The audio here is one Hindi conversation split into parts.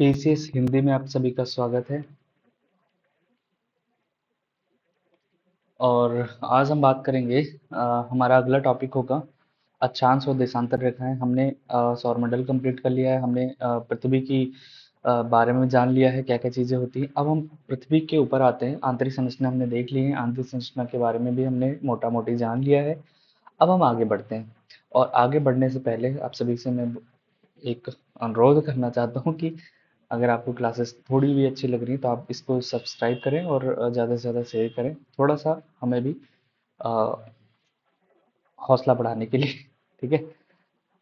पीसीएस हिंदी में आप सभी का स्वागत है। और आज हम बात करेंगे। हमारा अगला टॉपिक होगा अक्षांश और देशांतर रेखाएं। हमने सौरमंडल कंप्लीट कर लिया है। हमने पृथ्वी की बारे में जान लिया है क्या क्या चीज़ें होती हैं। अब हम पृथ्वी के ऊपर आते हैं। आंतरिक संरचना हमने देख ली है, आंतरिक संरचना के बारे में भी हमने मोटा मोटी जान लिया है। अब हम आगे बढ़ते हैं। और आगे बढ़ने से पहले आप सभी से मैं एक अनुरोध करना चाहता हूँ कि अगर आपको क्लासेस थोड़ी भी अच्छी लग रही है तो आप इसको सब्सक्राइब करें और ज़्यादा से ज़्यादा शेयर करें, थोड़ा सा हमें भी अ, हौसला बढ़ाने के लिए। ठीक है,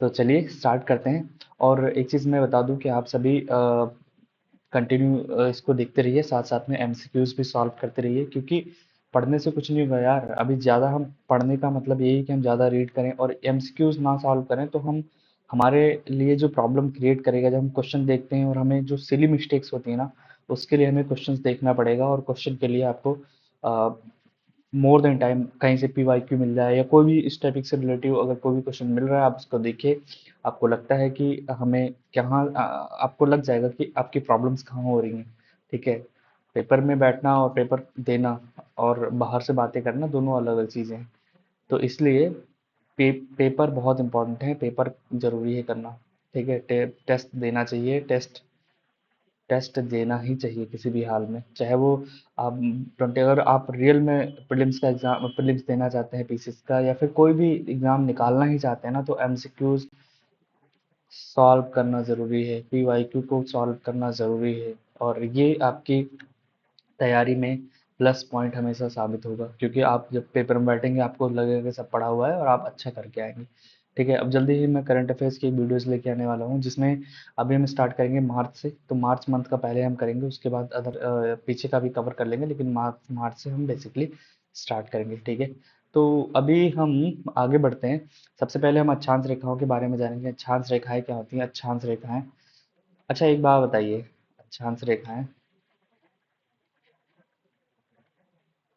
तो चलिए स्टार्ट करते हैं। और एक चीज़ मैं बता दूं कि आप सभी कंटिन्यू इसको देखते रहिए, साथ साथ में एमसीक्यूज भी सॉल्व करते रहिए, क्योंकि पढ़ने से कुछ नहीं होगा यार। अभी ज़्यादा हम पढ़ने का मतलब यही है कि हम ज़्यादा रीड करें और एमसीक्यूज ना सॉल्व करें तो हम हमारे लिए जो प्रॉब्लम क्रिएट करेगा, जब हम क्वेश्चन देखते हैं और हमें जो सिली मिस्टेक्स होती है ना, उसके लिए हमें क्वेश्चंस देखना पड़ेगा। और क्वेश्चन के लिए आपको मोर देन टाइम कहीं से पीवाईक्यू मिल जाए या कोई भी इस टॉपिक से रिलेटिव अगर कोई भी क्वेश्चन मिल रहा है, आप उसको देखिए। आपको लगता है कि हमें कहाँ आपको लग जाएगा कि आपकी प्रॉब्लम्स कहाँ हो रही हैं। ठीक है, पेपर में बैठना और पेपर देना और बाहर से बातें करना दोनों अलग अलग चीज़ें हैं। तो इसलिए पेपर बहुत इंपॉर्टेंट है, पेपर जरूरी है करना। ठीक है, टेस्ट देना चाहिए। टेस्ट देना ही चाहिए किसी भी हाल में, चाहे वो आप 20, अगर आप रियल में प्रीलिम्स का एग्जाम प्रीलिम्स देना चाहते हैं पीसीएस का, या फिर कोई भी एग्जाम निकालना ही चाहते हैं ना, तो एमसीक्यूज सॉल्व करना ज़रूरी है, पीवाईक्यू को सॉल्व करना ज़रूरी है। और ये आपकी तैयारी में प्लस पॉइंट हमेशा साबित होगा, क्योंकि आप जब पेपर में बैठेंगे आपको लगेगा कि सब पढ़ा हुआ है और आप अच्छा करके आएंगे। ठीक है, अब जल्दी ही मैं करंट अफेयर्स की एक वीडियोस लेके आने वाला हूँ, जिसमें अभी हम स्टार्ट करेंगे मार्च से। तो मार्च मंथ का पहले हम करेंगे, उसके बाद अदर पीछे का भी कवर कर लेंगे, लेकिन मार्च मार्च से हम बेसिकली स्टार्ट करेंगे। ठीक है, तो अभी हम आगे बढ़ते हैं। सबसे पहले हम अक्षांश रेखाओं के बारे में जानेंगे। अक्षांश रेखाएं क्या होती हैं? अक्षांश रेखाएं, अच्छा एक बात बताइए, अक्षांश रेखाएं,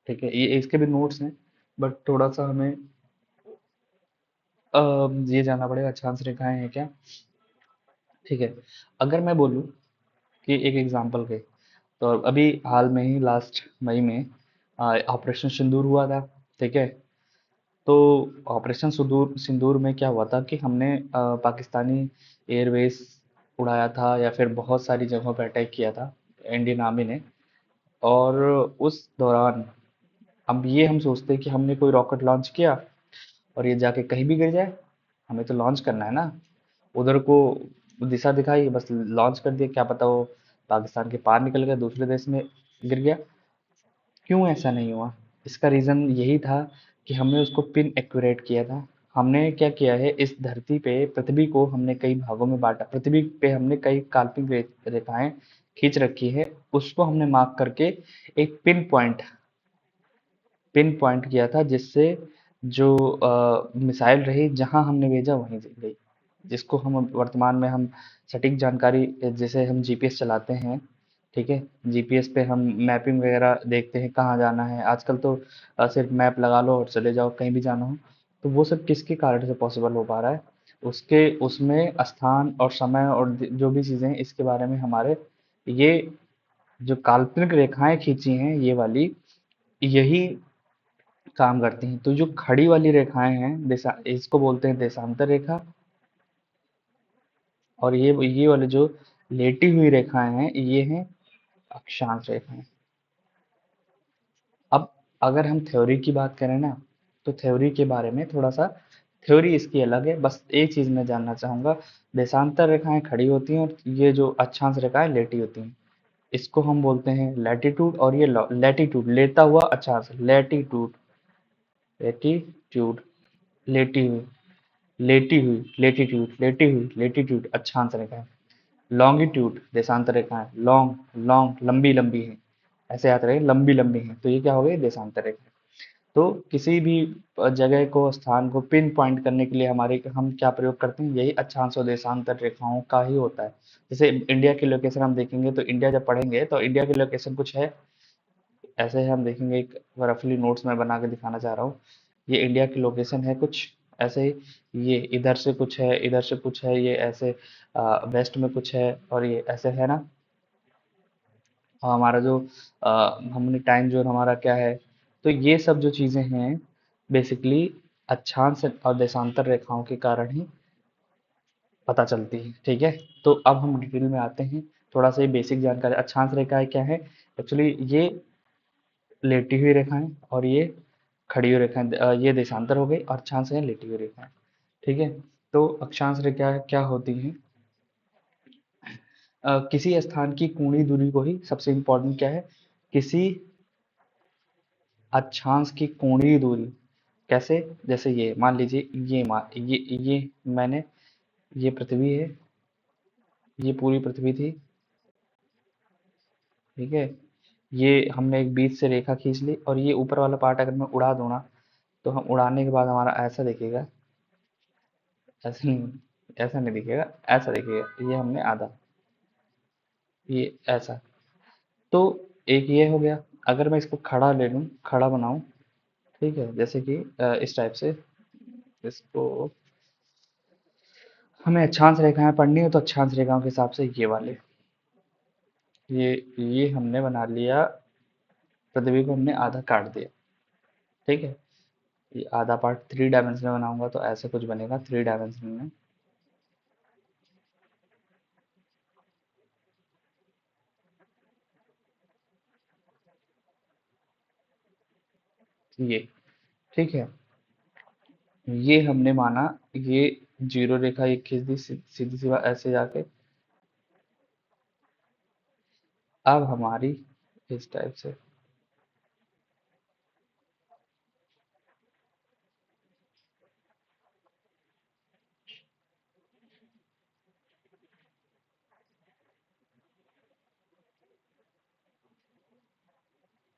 ठीक है, ये इसके भी नोट्स हैं, बट थोड़ा सा हमें ये जानना पड़ेगा अक्षांश रेखाएं हैं क्या। ठीक है, अगर मैं बोलूँ कि एक एग्जांपल के, तो अभी हाल में ही लास्ट मई में ऑपरेशन सिंदूर हुआ था। ठीक है, तो ऑपरेशन सिंदूर सिंदूर में क्या हुआ था कि हमने पाकिस्तानी एयरवेज उड़ाया था, या फिर बहुत सारी जगहों पर अटैक किया था इंडियन आर्मी ने। और उस दौरान अब ये हम सोचते हैं कि हमने कोई रॉकेट लॉन्च किया और ये जाके कहीं भी गिर जाए। हमें तो लॉन्च करना है ना, उधर को दिशा दिखाई, बस लॉन्च कर दिया, क्या पता वो पाकिस्तान के पार निकल गया, दूसरे देश में गिर गया। क्यों ऐसा नहीं हुआ? इसका रीज़न यही था कि हमने उसको पिन एक्यूरेट किया था। हमने क्या किया है, इस धरती पे पृथ्वी को हमने कई भागों में बांटा, पृथ्वी पे हमने कई काल्पनिक रेखाएं खींच रखी है, उसको हमने मार्क करके एक पिन पॉइंट किया था, जिससे जो मिसाइल रही जहां हमने भेजा वहीं गई। जिसको हम वर्तमान में हम सटीक जानकारी, जैसे हम जीपीएस चलाते हैं। ठीक है, जीपीएस पे हम मैपिंग वगैरह देखते हैं कहाँ जाना है। आजकल तो सिर्फ मैप लगा लो और चले जाओ कहीं भी जाना हो। तो वो सब किसके कारण से पॉसिबल हो पा रहा है? उसके उसमें स्थान और समय और जो भी चीज़ें हैं, इसके बारे में हमारे ये जो काल्पनिक रेखाएं खींची हैं ये वाली, यही काम करती हैं। तो जो खड़ी वाली रेखाएं हैं देशा इसको बोलते हैं देशांतर रेखा। और ये वाले जो लेटी हुई रेखाएं हैं ये हैं अक्षांश रेखाएं। अब अगर हम थ्योरी की बात करें ना, तो थ्योरी के बारे में थोड़ा सा, थ्योरी इसकी अलग है। बस एक चीज मैं जानना चाहूंगा, देशांतर रेखाएं खड़ी होती हैं और ये जो अक्षांश रेखाएं लेटी होती हैं, इसको हम बोलते हैं लैटिट्यूड। और ये लैटिट्यूड लेता हुआ अक्षांश, लैटिट्यूड, लैटिट्यूड, लेटी हुई, लेटीट्यूड अक्षांश रेखाएं। लॉन्गिट्यूड देशांतर रेखाएं, लॉन्ग लॉन्ग लंबी लंबी है, ऐसे याद रहे, लंबी लंबी है, तो ये क्या हो गई? देशांतर रेखाएं। तो किसी भी जगह को, स्थान को पिन पॉइंट करने के लिए हमारे हम क्या प्रयोग करते हैं? यही अक्षांश और देशांतर रेखाओं का ही होता है। जैसे इंडिया की लोकेशन हम देखेंगे, तो इंडिया जब पढ़ेंगे तो इंडिया की लोकेशन कुछ है ऐसे है, हम देखेंगे, एक रफली नोट्स में बना के दिखाना चाह रहा हूँ। ये इंडिया की लोकेशन है कुछ ऐसे ही ये इधर से कुछ है, इधर से कुछ है, ये ऐसे वेस्ट में कुछ है, और ये ऐसे है ना। और हमारा जो हमने टाइम जोन हमारा क्या है। तो ये सब जो चीजें हैं बेसिकली अक्षांश और देशांतर रेखाओं के कारण ही पता चलती है। ठीक है, तो अब हम डिटेल में आते हैं। थोड़ा सा ये बेसिक जानकारी, अक्षांश रेखाएं क्या है। एक्चुअली ये लेटी हुई रेखाएं और ये खड़ी हुई रेखाएं, ये देशांतर हो गई, और अक्षांश है लेटी हुई रेखाएं। ठीक है, तो अक्षांश रेखा क्या होती हैं। किसी स्थान की कोणीय दूरी को ही सबसे इंपॉर्टेंट क्या है, किसी अक्षांश की कोणीय दूरी। कैसे, जैसे ये मान लीजिए, ये मैंने, ये पृथ्वी है, ये पूरी पृथ्वी थी। ठीक है, ये हमने एक बीच से रेखा खींच ली, और ये ऊपर वाला पार्ट अगर मैं उड़ा दूं ना, तो हम उड़ाने के बाद हमारा ऐसा दिखेगा। ऐसा नहीं, ऐसा नहीं दिखेगा, ऐसा दिखेगा, ये हमने आधा, ये ऐसा। तो एक ये हो गया। अगर मैं इसको खड़ा ले लूं, खड़ा बनाऊं, ठीक है, जैसे कि इस टाइप से इसको, हमें अक्षांश रेखाएं पढ़नी हो तो अक्षांश रेखाओं के हिसाब से ये वाले, ये हमने बना लिया। पृथ्वी को हमने आधा काट दिया। ठीक है, ये आधा पार्ट थ्री डायमेंशन में बनाऊंगा तो ऐसे कुछ बनेगा थ्री डायमेंशन में। ये ठीक है, ये हमने माना, ये जीरो रेखा ये खींच दी सीधी सी बात ऐसे जाके। अब हमारी इस टाइप से,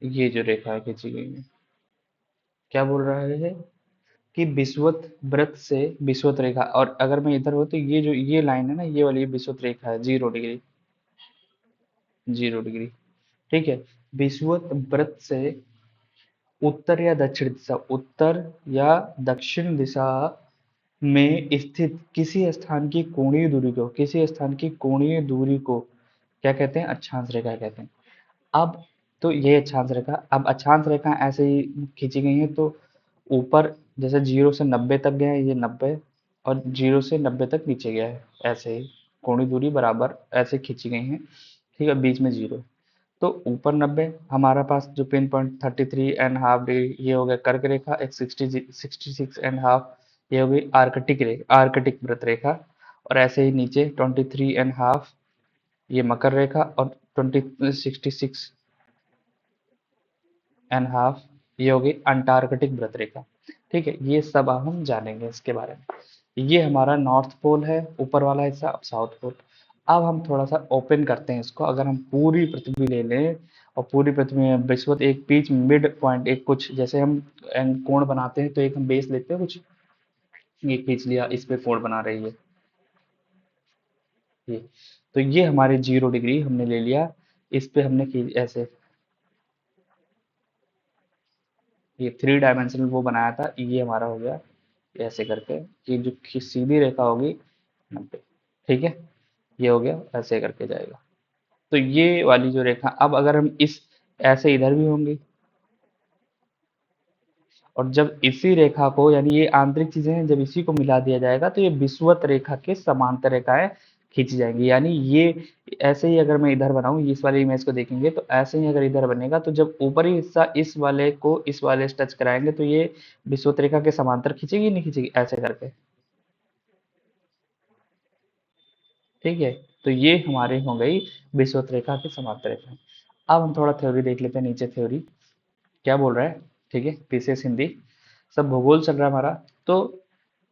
ये जो रेखा है खींची गई है, क्या बोल रहा है कि विषुवत वृत्त से विषुवत रेखा, और अगर मैं इधर हो तो ये जो ये लाइन है ना, ये वाली विषुवत रेखा है 0 डिग्री, 0 डिग्री। ठीक है, विषुवत वृत्त से उत्तर या दक्षिण दिशा, उत्तर या दक्षिण दिशा में स्थित किसी स्थान की कोणीय दूरी को, किसी स्थान की कोणीय दूरी को क्या कहते हैं, अक्षांश रेखा कहते हैं। अब तो ये अक्षांश रेखा, अब अक्षांश रेखा ऐसे ही खींची गई है, तो ऊपर जैसे 0 से 90 तक गया है, ये 90, और 0 से 90 तक नीचे गया है, ऐसे ही कोणीय दूरी बराबर ऐसे खींची गई है। ठीक है, बीच में 0, तो ऊपर 90, हमारा पास जो पिन पॉइंट 33.5 डिग्री, ये हो गया कर्क रेखा, एक 66.5, ये हो गई आर्कटिक रेखा, आर्कटिक व्रत रेखा। और ऐसे ही नीचे 23.5, ये मकर रेखा, और 66.5 ये हो गई अंटार्कटिक व्रत रेखा। ठीक है, ये सब अब हम जानेंगे इसके बारे में। ये हमारा नॉर्थ पोल है, ऊपर वाला हिस्सा, अब साउथ पोल। अब हम थोड़ा सा ओपन करते हैं इसको। अगर हम पूरी पृथ्वी ले लें, और पूरी पृथ्वी में विषुवत एक बीच मिड पॉइंट, एक कुछ जैसे हम कोण बनाते हैं, तो एक हम बेस लेते हैं कुछ, ये खींच लिया, इस पे कोण बना रही है ये। तो ये हमारे 0 डिग्री हमने ले लिया, इस पे हमने ऐसे ये थ्री डायमेंशनल वो बनाया था, ये हमारा हो गया ऐसे करके। ये जो सीधी रेखा होगी 90। ठीक है, ये हो गया, ऐसे करके जाएगा। तो ये वाली जो रेखा, अब अगर हम इस ऐसे इधर भी होंगी, और जब इसी रेखा को, यानी ये आंतरिक चीजें हैं, जब इसी को मिला दिया जाएगा तो ये विषुवत रेखा के समांतर रेखाएं खींची जाएंगी। यानी ये ऐसे ही अगर मैं इधर बनाऊं, इस वाले इमेज को देखेंगे तो ऐसे ही अगर इधर बनेगा, तो जब ऊपरी हिस्सा इस वाले को इस वाले से टच कराएंगे तो ये विषुवत रेखा के समांतर खींचेगी नहीं खींचेगी, ऐसे करके। ठीक है, तो ये हमारे हो गई विषुवत रेखा के समांतर रेखा। अब हम थोड़ा थ्योरी देख लेते हैं, नीचे थ्योरी क्या बोल रहा है। ठीक है, पीसीएस हिंदी, सब भूगोल चल रहा है हमारा। तो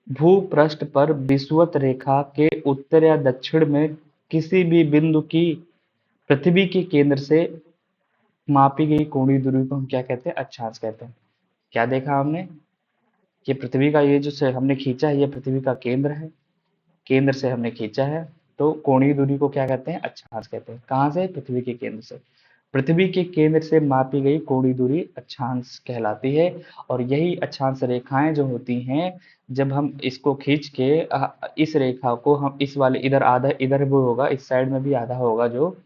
भूपृष्ठ पर विषुवत रेखा के उत्तर या दक्षिण में किसी भी बिंदु की पृथ्वी के केंद्र से मापी गई कोणीय दूरी को हम क्या कहते हैं, अक्षांश कहते हैं। क्या देखा हमने, कि पृथ्वी का ये जो से हमने खींचा है, ये पृथ्वी का केंद्र है, केंद्र से हमने खींचा है, तो कोणीय दूरी को क्या कहते हैं, अक्षांश कहते हैं। कहाँ से, पृथ्वी के केंद्र से। पृथ्वी के केंद्र से मापी गई कोणीय दूरी अक्षांश कहलाती है। और यही अक्षांश रेखाएं जो होती हैं, जब हम इसको खींच के इस रेखा को हम इस वाले इधर आधा इधर वो होगा, इस साइड में भी आधा होगा, जो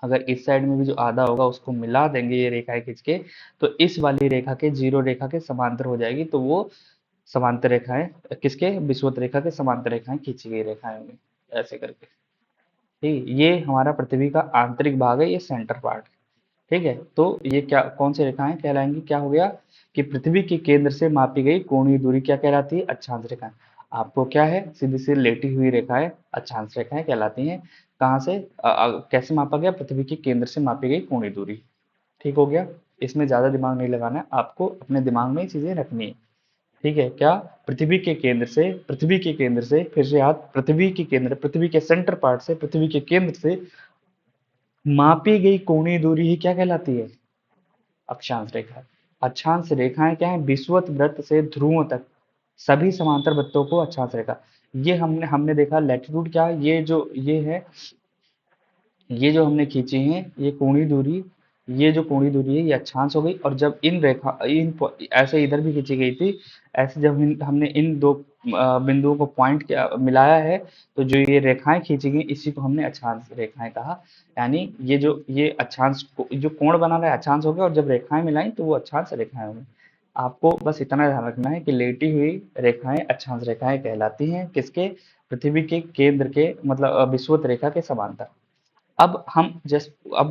अगर इस साइड में भी जो आधा होगा उसको मिला देंगे ये रेखाएं खींच के, तो इस वाली रेखा के जीरो रेखा के समांतर हो जाएगी। तो वो समांतर रेखाएं किसके, विषुवत रेखा के समांतर रेखाएं खींची गई रेखाएं होंगी, ऐसे करके। ठीक, ये हमारा पृथ्वी का आंतरिक भाग है, ये सेंटर पार्ट। ठीक है, तो ये क्या कौन सी रेखाएं कहलाएंगी, क्या हो गया कि पृथ्वी के केंद्र से मापी गई कोणीय दूरी क्या कहलाती है, अक्षांश रेखाएं। आपको क्या है, सीधी सीधी लेटी हुई रेखाएं अक्षांश रेखाएं कहलाती हैं। कहाँ से कैसे मापा गया, पृथ्वी के केंद्र से मापी गई कोणीय दूरी। ठीक हो गया, इसमें ज्यादा दिमाग नहीं लगाना है, आपको अपने दिमाग में ये चीजें रखनी है। ठीक है, क्या, पृथ्वी के केंद्र से, फिर से याद, पृथ्वी के केंद्र, पृथ्वी के सेंटर पार्ट से, पृथ्वी के केंद्र से मापी गई कोणीय दूरी ही क्या कहलाती है, अक्षांश रेखा। अक्षांश रेखाएं क्या है, विषुवत वृत्त से ध्रुवों तक सभी समांतर वृत्तों को अक्षांश रेखा। ये हमने हमने देखा लैटिट्यूड क्या है, ये है, ये जो हमने खींची है ये कोणीय दूरी, ये जो कोणीय दूरी है ये अक्षांश हो गई। और जब इन रेखा ऐसे इधर भी खींची गई थी, ऐसे जब हमने इन दो बिंदुओं को पॉइंट किया, मिलाया है, तो जो ये रेखाएं खींची गई इसी को हमने अक्षांश रेखाएं कहा। यानी ये अक्षांश को जो कोण बना रहा है अक्षांश हो गया, और जब रेखाएं मिलाई तो वो अक्षांश रेखाएं होंगी। आपको बस इतना ध्यान रखना है कि लेटी हुई रेखाएं अक्षांश रेखाएं कहलाती हैं, किसके, पृथ्वी के केंद्र के, मतलब विषुवत रेखा के समांतर। अब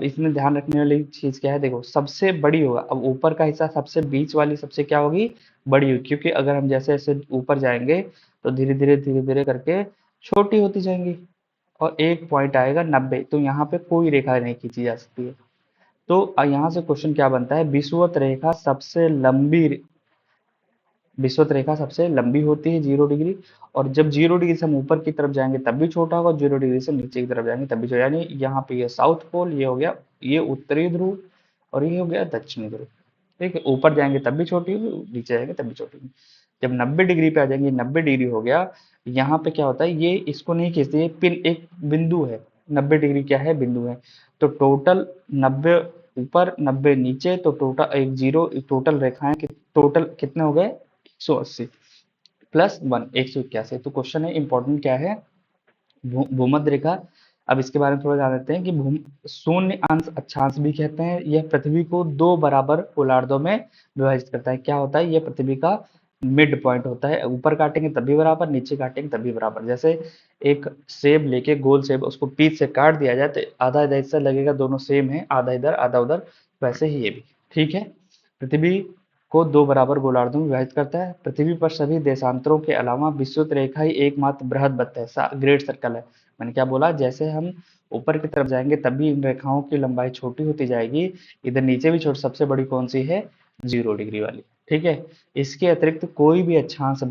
इसमें ध्यान रखने वाली चीज क्या है, देखो सबसे बड़ी होगा, अब ऊपर का हिस्सा सबसे बीच वाली सबसे क्या होगी, बड़ी होगी, क्योंकि अगर हम जैसे जैसे ऊपर जाएंगे तो धीरे धीरे करके छोटी होती जाएंगी। और एक पॉइंट आएगा 90, तो यहाँ पे कोई रेखा नहीं खींची जा सकती है। तो यहाँ से क्वेश्चन क्या बनता है, विषुवत रेखा सबसे लंबी होती है 0 डिग्री। और जब 0 डिग्री से हम ऊपर की तरफ जाएंगे तब भी छोटा होगा, 0 डिग्री से नीचे की तरफ जाएंगे तब भी छोटा, यानी यहाँ पे ये साउथ पोल, ये हो गया ये उत्तरी ध्रुव, और ये हो गया दक्षिणी ध्रुव। ठीक है, ऊपर जाएंगे तब भी छोटी होगी, नीचे जाएंगे तब भी छोटी होगी। जब 90 डिग्री पे आ जाएंगे, 90 डिग्री हो गया, यहाँ पे क्या होता है, ये इसको नहीं खींचते, ये पिन एक बिंदु है, 90 डिग्री क्या है, बिंदु है। तो टोटल 90 ऊपर 90 नीचे, तो टोटल एक जीरो, टोटल रेखाएं टोटल कितने हो गए, 180 प्लस 1, 181। तो क्वेश्चन है इंपॉर्टेंट क्या है, भूमध्य रेखा। अब इसके बारे में थोड़ा जान लेते हैं कि भूम शून्य अंश अक्षांश भी कहते हैं, यह पृथ्वी को दो बराबर गोलार्धों में विभाजित करता है। क्या होता है, यह पृथ्वी का मिड पॉइंट होता है, ऊपर काटेंगे तभी बराबर, नीचे काटेंगे तभी बराबर। जैसे एक सेब लेके, गोल सेब, उसको बीच से काट दिया जाए तो आधा इधर से लगेगा, दोनों सेम है, आधा इधर आधा उधर, वैसे ही ये भी। ठीक है, पृथ्वी को दो बराबर गोलार्धों में विभाजित करता है। पृथ्वी पर सभी देशांतरों के अलावा विषुवत रेखा ही एकमात्र बृहद वृत्त है, ग्रेट सर्कल है। मैंने क्या बोला, जैसे हम ऊपर की तरफ जाएंगे तब भी इन रेखाओं की लंबाई छोटी होती जाएगी। इधर नीचे भी छोटी, सबसे बड़ी कौन सी है, 0 डिग्री वाली। ठीक है, इसके अतिरिक्त कोई भी अक्षांश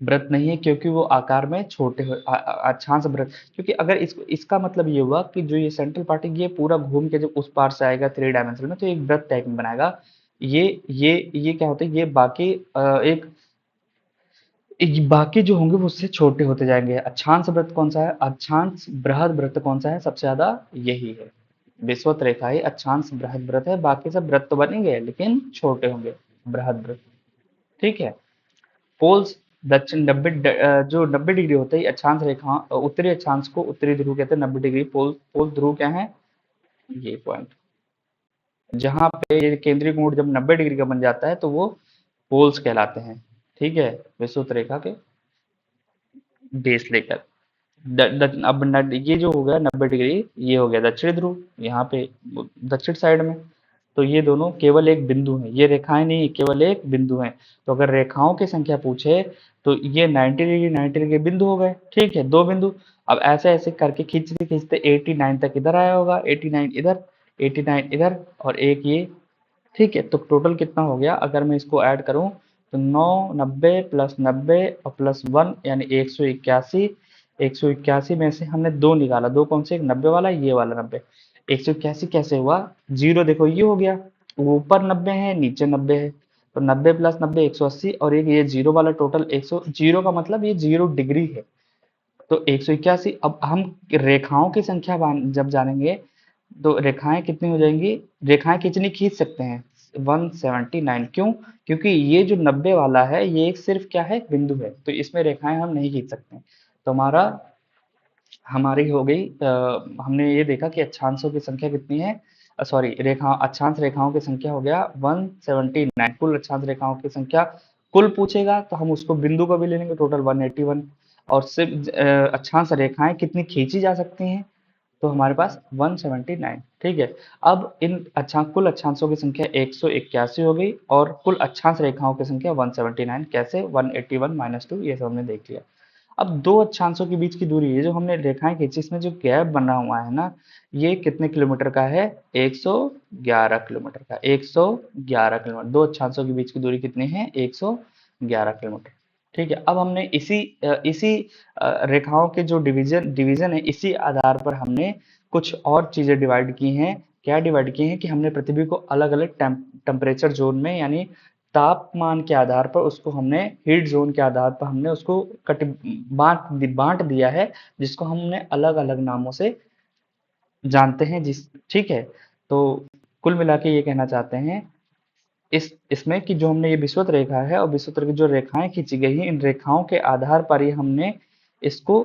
व्रत नहीं है, क्योंकि वो आकार में छोटे हो अक्षांश व्रत, क्योंकि अगर इसका मतलब ये हुआ कि जो ये सेंट्रल पार्ट है ये पूरा घूम के जब उस पार से आएगा 3 डायमेंशन में, तो एक व्रत टाइप में बनाएगा। ये क्या होता है, ये बाकी बाकी जो होंगे वो उससे छोटे होते जाएंगे। अक्षांश व्रत कौन सा है, अक्षांश बृहद व्रत कौन सा है, सबसे ज्यादा यही है, विषुवत रेखा ही अक्षांश बृहद व्रत है। बाकी सब व्रत तो बनेंगे लेकिन छोटे होंगे, बृहद व्रत। ठीक है, पोल्स दक्षिण 90 जो 90 डिग्री होते हैं, अक्षांश रेखा उत्तरी अक्षांश को उत्तरी ध्रुव कहते हैं। 90 डिग्री पोल ध्रुव क्या है, ये पॉइंट जहां पे ये केंद्रीय कोण जब 90 डिग्री का बन जाता है तो वो पोल्स कहलाते हैं। ठीक है, विषुवत रेखा के बेस लेकर ये जो हो गया 90 डिग्री, ये हो गया दक्षिण ध्रुव, यहाँ पे दक्षिण साइड में। तो ये दोनों केवल एक बिंदु हैं, ये रेखाएं नहीं, केवल एक बिंदु हैं। तो अगर रेखाओं की संख्या पूछे तो ये 90 डिग्री 90 डिग्री बिंदु हो गए। ठीक है, दो बिंदु। अब ऐसे ऐसे करके खींचते खींचते 89 तक इधर आया होगा, 89 इधर, 89 इधर, और एक ये। ठीक है, तो टोटल कितना हो गया, अगर मैं इसको ऐड करूं तो 9, 90 प्लस 90 और प्लस 1 यानी 181। 181 में से हमने दो निकाला, दो कौन से, एक 90 वाला, ये वाला 90। 181 कैसे हुआ, जीरो देखो ये हो गया, ऊपर 90 है नीचे 90 है, तो 90 प्लस 90 180, और एक ये जीरो वाला टोटल 100। जीरो का मतलब ये 0 डिग्री है, तो 181। अब हम रेखाओं की संख्या जब जानेंगे तो रेखाएं कितनी हो जाएंगी, रेखाएं कितनी खींच सकते हैं, 179। क्यों? क्योंकि ये जो 90 वाला है ये एक सिर्फ क्या है, बिंदु है, तो इसमें रेखाएं हम नहीं खींच सकते हैं। तो हमारी हो गई हमने ये देखा कि अक्षांशों की संख्या कितनी है, सॉरी रेखा अक्षांश रेखाओं की संख्या हो गया 179। कुल अक्षांश रेखाओं की संख्या कुल पूछेगा तो हम उसको बिंदु को भी ले लेंगे, टोटल 181। और सिर्फ अक्षांश रेखाएं कितनी खींची जा सकती हैं, तो हमारे पास 179। ठीक है। अब इन कुल अक्षांशों की संख्या 181 हो गई और कुल अक्षांश रेखाओं की संख्या 179। कैसे? 181 माइनस 2, ये सब हमने देख लिया। अब दो अक्षांशों के बीच की दूरी, ये जो हमने रेखाएं खींची इसमें जो गैप बना हुआ है ना, ये कितने किलोमीटर का है, 111 किलोमीटर का। 111 किलोमीटर, दो अक्षांशों के बीच की दूरी कितनी है, 111 किलोमीटर। ठीक है। अब हमने इसी रेखाओं के जो डिवीजन डिवीजन है, इसी आधार पर हमने कुछ और चीजें डिवाइड की हैं। क्या डिवाइड की हैं कि हमने पृथ्वी को अलग अलग टेम्परेचर जोन में, यानी तापमान के आधार पर उसको हमने, हीट जोन के आधार पर हमने उसको कट बांट दिया है, जिसको हमने अलग अलग नामों से जानते हैं जिस। ठीक है। तो कुल मिला के ये कहना चाहते हैं इसमें कि जो हमने ये विषुवत रेखा है और विषुवत की जो रेखाएं खींची गई हैं, इन रेखाओं के आधार पर ही हमने इसको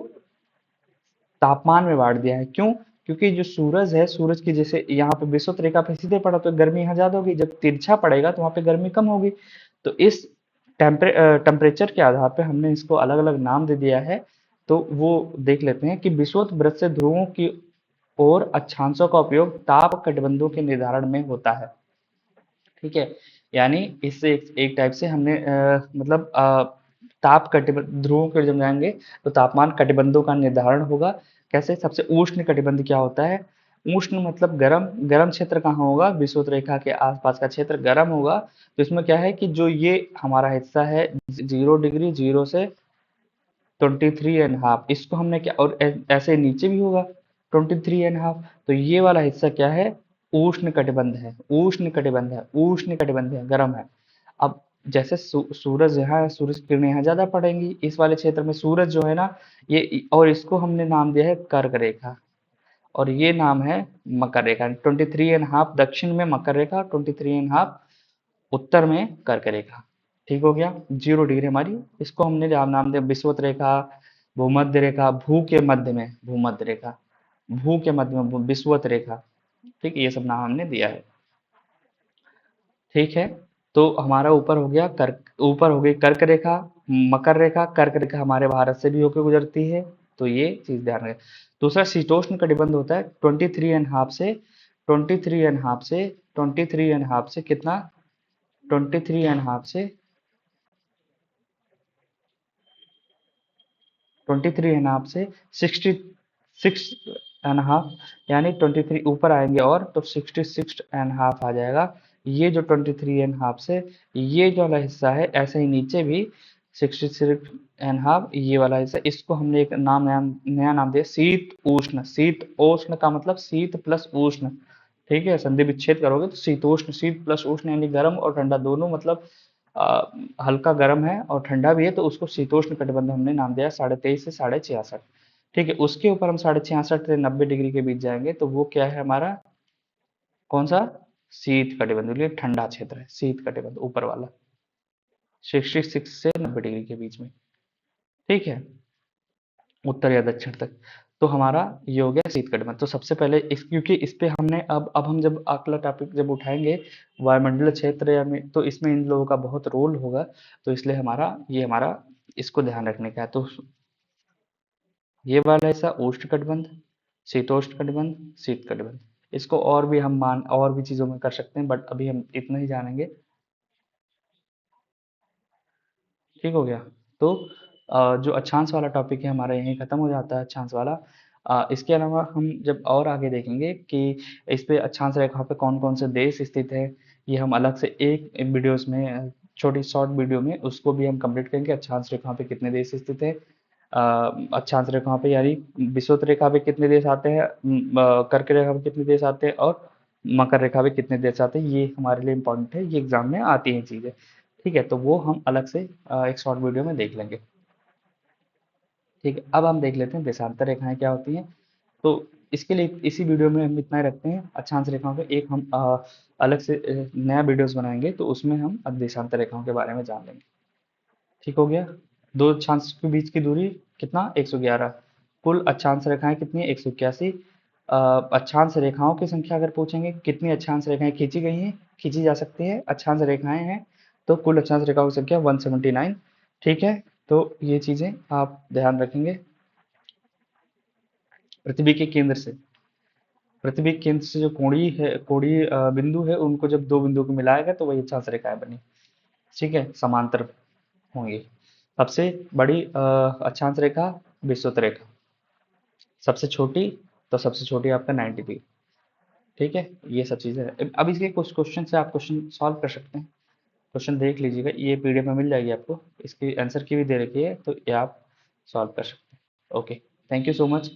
तापमान में बांट दिया है। क्यों? क्योंकि जो सूरज है, सूरज की जैसे यहाँ पे विषुवत रेखा पे सीधे पड़ा तो गर्मी यहाँ ज्यादा होगी, जब तिरछा पड़ेगा तो वहां पे गर्मी कम होगी। तो इस टेम्परेचर के आधार पे हमने इसको अलग अलग नाम दे दिया है। तो वो देख लेते हैं कि विषुवत वृत्त से ध्रुवों की ओर अक्षांशों का उपयोग ताप कटिबंधों के निर्धारण में होता है। ठीक है। यानी इससे एक टाइप से हमने मतलब ताप कटिबंध ध्रुवों की ओर जब जाएंगे तो तापमान कटिबंधों का निर्धारण होगा। कैसे? सबसे उष्ण कटिबंध क्या होता है, उष्ण मतलब गर्म, गर्म क्षेत्र कहाँ होगा, विषुवत रेखा के आसपास का क्षेत्र गर्म होगा। तो इसमें क्या है कि जो ये हमारा हिस्सा है 0 डिग्री 0 से 23.5, इसको हमने क्या, और ऐसे नीचे भी होगा 23.5, तो ये वाला हिस्सा क्या है, उष्ण कटिबंध है, उष्ण कटिबंध है, उष्ण कटिबंध है, गर्म है। अब जैसे सूरज यहाँ है, सूरज की किरणें यहाँ ज्यादा पड़ेंगी इस वाले क्षेत्र में, सूरज जो है ना ये, और इसको हमने नाम दिया है कर्क रेखा, और ये नाम है मकर रेखा। 23.5 दक्षिण में मकर रेखा, 23.5 उत्तर में कर्क रेखा। ठीक हो गया। 0 डिग्री हमारी, इसको हमने नाम दिया विषुवत रेखा, भूमध्य रेखा, भू के मध्य में भूमध्य रेखा, भू के मध्य में विषुवत रेखा। ठीक, ये सब नाम हमने दिया है। ठीक है। तो हमारा ऊपर हो गया कर्क, ऊपर हो गई कर्क रेखा, मकर रेखा, कर्क रेखा हमारे भारत से भी होकर गुजरती है, तो ये चीज ध्यान रखें। दूसरा शीतोष्ण कटिबंध होता है 23.5 से 23.5 से 23.5 से कितना, 23.5 से 23.5 से 66.5, यानी 23 ऊपर आएंगे और तो 66.5 आ जाएगा। ये जो 23.5 से ये जो वाला हिस्सा है, ऐसे ही नीचे भी 66.5, ये वाला हिस्सा, इसको हमने एक नया नाम दिया शीत उष्ण। शीत उष्ण का मतलब शीत प्लस उष्ण। ठीक है। संधि विच्छेद करोगे तो शीतोष्ण, शीत प्लस उष्ण यानी गर्म और ठंडा दोनों, मतलब हल्का गर्म है और ठंडा भी है, तो उसको शीतोष्ण कटिबंध हमने नाम दिया 23.5 से 66.5। ठीक है। उसके ऊपर हम 66.5 से 90 डिग्री के बीच जाएंगे तो वो क्या है हमारा, कौन सा, शीत कटिबंध, बोलिए ठंडा क्षेत्र है शीत कटिबंध ऊपर वाला, 66 से 90 डिग्री के बीच में। ठीक है। उत्तर या दक्षिण तक। तो हमारा ये हो गया शीत कटिबंध। तो सबसे पहले क्योंकि इस पे हमने अब हम जब अगला टॉपिक जब उठाएंगे वायुमंडलीय क्षेत्र या में, तो इसमें इन लोगों का बहुत रोल होगा, तो इसलिए हमारा इसको ध्यान रखने का है। तो ये वाला ऐसा उष्ण कटिबंध, शीतोष्ण कटिबंध, शीत कटिबंध, इसको और भी हम और भी चीजों में कर सकते हैं, बट अभी हम इतना ही जानेंगे। ठीक हो गया। तो जो अक्षांश वाला टॉपिक है हमारा यहीं खत्म हो जाता है, अक्षांश वाला। इसके अलावा हम जब और आगे देखेंगे कि इस पे अक्षांश रेखा पे कौन कौन से देश स्थित है, ये हम अलग से एक वीडियोस में छोटी शॉर्ट वीडियो में उसको भी हम कंप्लीट करेंगे। अक्षांश रेखा पे कितने देश स्थित है, अक्षांश रेखा पे यानी विषुवत रेखा पे कितने देश आते हैं, कर्क रेखा पे कितने देश आते हैं, और मकर रेखा पे कितने देश आते हैं, ये हमारे लिए इम्पोर्टेंट है, ये एग्जाम में आती हैं चीजें। ठीक है। तो वो हम अलग से एक शॉर्ट वीडियो में देख लेंगे। ठीक है, अब हम देख लेते हैं देशांतर रेखाएं क्या होती हैं। तो इसके लिए इसी वीडियो में हम इतना ही रखते हैं अक्षांश रेखाओं का। एक हम अलग से नया वीडियोस बनाएंगे, तो उसमें हम देशांतर रेखाओं के बारे में जान लेंगे। ठीक हो गया। दो अक्षांश के बीच की दूरी कितना, 111। कुल अक्षांश रेखाएं कितनी है, 181। अक्षांश रेखाओं की संख्या अगर पूछेंगे कितनी अक्षांश रेखाएं खींची गई हैं, खींची जा सकती है अक्षांश रेखाएं हैं, तो कुल अक्षांश रेखाओं की संख्या 179। ठीक है, तो ये चीजें आप ध्यान रखेंगे। पृथ्वी के केंद्र से, पृथ्वी के केंद्र से जो कोणीय बिंदु है, उनको जब दो बिंदु को मिलाएगा तो वही अक्षांश रेखाएं बनी। ठीक है, समांतर होंगी। सबसे बड़ी अक्षांश रेखा विषुवत रेखा, सबसे छोटी, तो सबसे छोटी आपका 90 डिग्री। ठीक है, ये सब चीजें हैं। अब इसके कुछ क्वेश्चन से आप क्वेश्चन सॉल्व कर सकते हैं। क्वेश्चन देख लीजिएगा, ये पीडीएफ में मिल जाएगी आपको, इसकी आंसर की भी दे रखी है, तो ये आप सॉल्व कर सकते हैं। Okay, thank you so much.